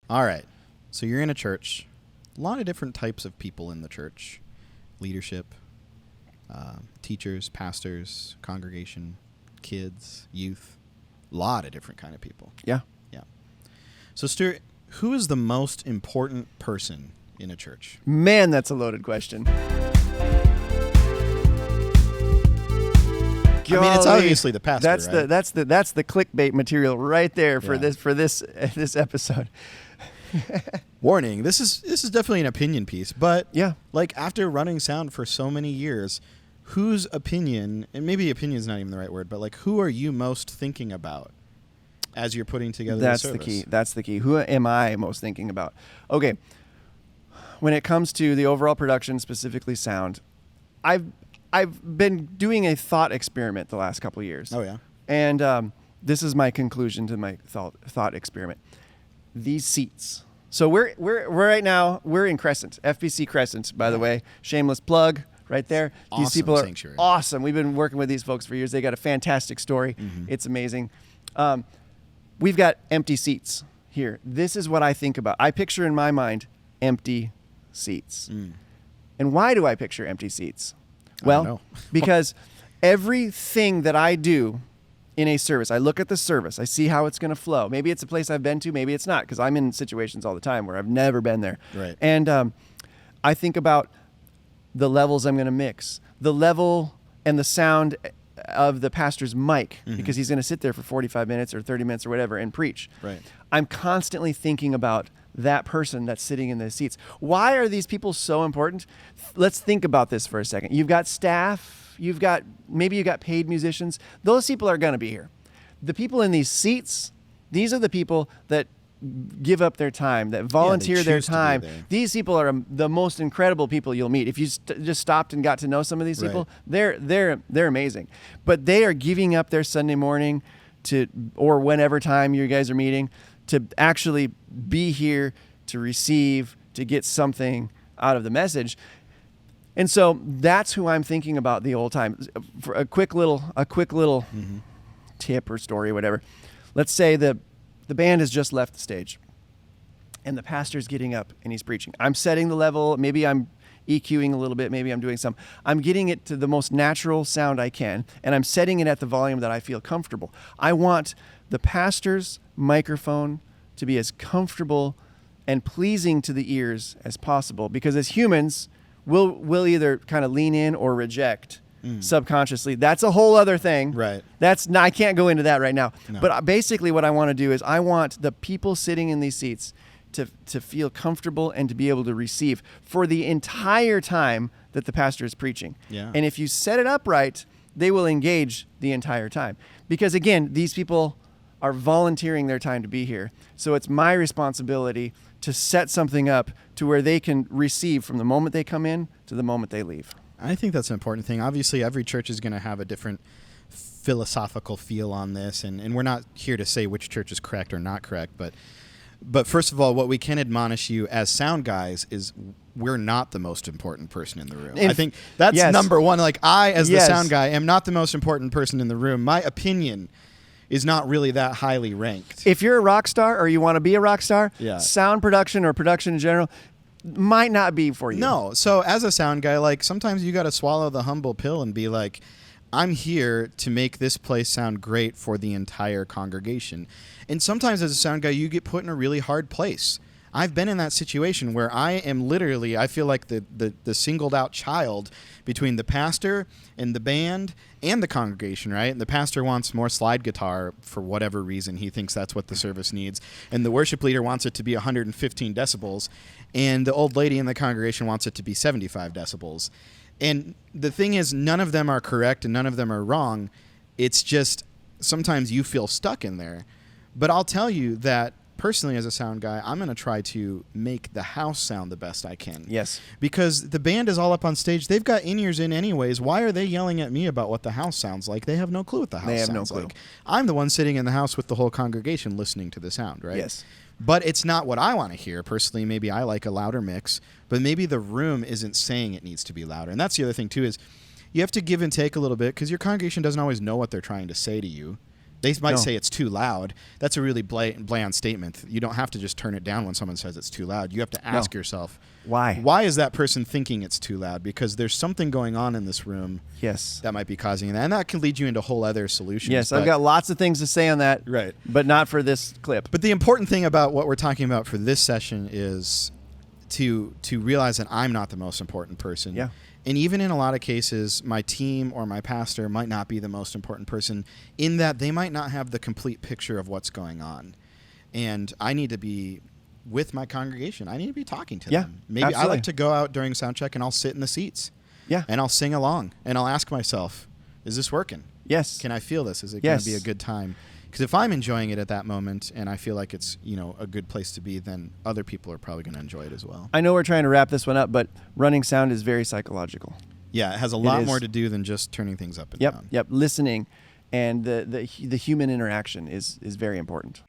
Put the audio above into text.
All right. So you're in a church. A lot of different types of people in the church. Leadership, teachers, pastors, congregation, kids, youth. A lot of different kind of people. Yeah. Yeah. So Stuart, who is the most important person in a church? Man, that's a loaded question. I mean, it's obviously the pastor, right? That's the clickbait material right there for Yeah. this episode. Warning, this is definitely an opinion piece, but Yeah. like after running sound for so many years, whose opinion, and maybe opinion is not even the right word, but like who are you most thinking about as you're putting together the service? That's the key. Who am I most thinking about? Okay. When it comes to the overall production, specifically sound, I've been doing a thought experiment the last couple of years. Oh yeah. And this is my conclusion to my thought experiment. These seats. So we're right now, we're in Crescent, FBC Crescent, by the way. Shameless plug right there. Awesome these people are sanctuary. awesome. We've been working with these folks for years. They got a fantastic story. Mm-hmm. It's amazing. We've got empty seats here. This is what I think about. I picture in my mind empty seats. And why do I picture empty seats? I don't know. Well, because everything that I do in a service, I look at the service, I see how it's going to flow. Maybe it's a place I've been to, maybe it's not, because I'm in situations all the time where I've never been there. Right. And I think about the levels I'm going to mix, the level and the sound of the pastor's mic, because he's going to sit there for 45 minutes or 30 minutes or whatever and preach. Right. I'm constantly thinking about that person that's sitting in the seats. Why are these people so important? Let's think about this for a second. You've got staff, maybe you've got paid musicians. Those people are going to be here. The people in these seats, these are the people that give up their time, that volunteer their choose to be time. there. These people are the most incredible people you'll meet. If you just stopped and got to know some of these people, they're amazing. But they are giving up their Sunday morning or whenever time you guys are meeting to actually be here, to receive, to get something out of the message. And so that's who I'm thinking about the whole time. For a quick little tip or story, whatever. Let's say the band has just left the stage and the pastor's getting up and he's preaching. I'm setting the level. Maybe I'm EQing a little bit. Maybe I'm doing some. I'm getting it to the most natural sound I can, and I'm setting it at the volume that I feel comfortable. I want the pastor's microphone to be as comfortable and pleasing to the ears as possible, because as humans, we'll either kind of lean in or reject subconsciously. That's a whole other thing. Right. I can't go into that right now. No. But basically what I want to do is I want the people sitting in these seats to feel comfortable and to be able to receive for the entire time that the pastor is preaching. Yeah. And if you set it up right, they will engage the entire time. Because again, these people are volunteering their time to be here. So it's my responsibility to set something up to where they can receive from the moment they come in to the moment they leave. I think that's an important thing. Obviously, every church is going to have a different philosophical feel on this, and we're not here to say which church is correct or not correct, but first of all, what we can admonish you as sound guys is we're not the most important person in the room. I think that's number one. Like I, as the sound guy, am not the most important person in the room. My opinion is not really that highly ranked. If you're a rock star or you want to be a rock star, sound production or production in general might not be for you. No. So as a sound guy, like sometimes you got to swallow the humble pill and be like, I'm here to make this place sound great for the entire congregation. And sometimes as a sound guy, you get put in a really hard place. I've been in that situation where I am literally, I feel like the singled out child between the pastor and the band and the congregation, right? And the pastor wants more slide guitar for whatever reason. He thinks that's what the service needs. And the worship leader wants it to be 115 decibels. And the old lady in the congregation wants it to be 75 decibels. And the thing is, none of them are correct and none of them are wrong. It's just sometimes you feel stuck in there. But I'll tell you that personally, as a sound guy, I'm going to try to make the house sound the best I can. Yes. Because the band is all up on stage. They've got in-ears in anyways. Why are they yelling at me about what the house sounds like? They have no clue what the house sounds like. I'm the one sitting in the house with the whole congregation listening to the sound, right? Yes. But it's not what I want to hear. Personally, maybe I like a louder mix, but maybe the room isn't saying it needs to be louder. And that's the other thing, too, is you have to give and take a little bit because your congregation doesn't always know what they're trying to say to you. They might No. say it's too loud. That's a really bland statement. You don't have to just turn it down when someone says it's too loud. You have to ask yourself, Why? why is that person thinking it's too loud? Because there's something going on in this room Yes. that might be causing that. And that can lead you into whole other solutions. Yes, I've got lots of things to say on that. Right. But not for this clip. But the important thing about what we're talking about for this session is to realize that I'm not the most important person. Yeah. And even in a lot of cases, my team or my pastor might not be the most important person, in that they might not have the complete picture of what's going on. And I need to be with my congregation. I need to be talking to them. Maybe absolutely. I like to go out during sound check and I'll sit in the seats. Yeah. And I'll sing along and I'll ask myself, is this working? Yes. Can I feel this? Is it going Yes. to be a good time? Because if I'm enjoying it at that moment and I feel like it's, a good place to be, then other people are probably going to enjoy it as well. I know we're trying to wrap this one up, but running sound is very psychological. Yeah, it has a lot is. more to do than just turning things up and Yep. down. Yep. Listening and the human interaction is very important.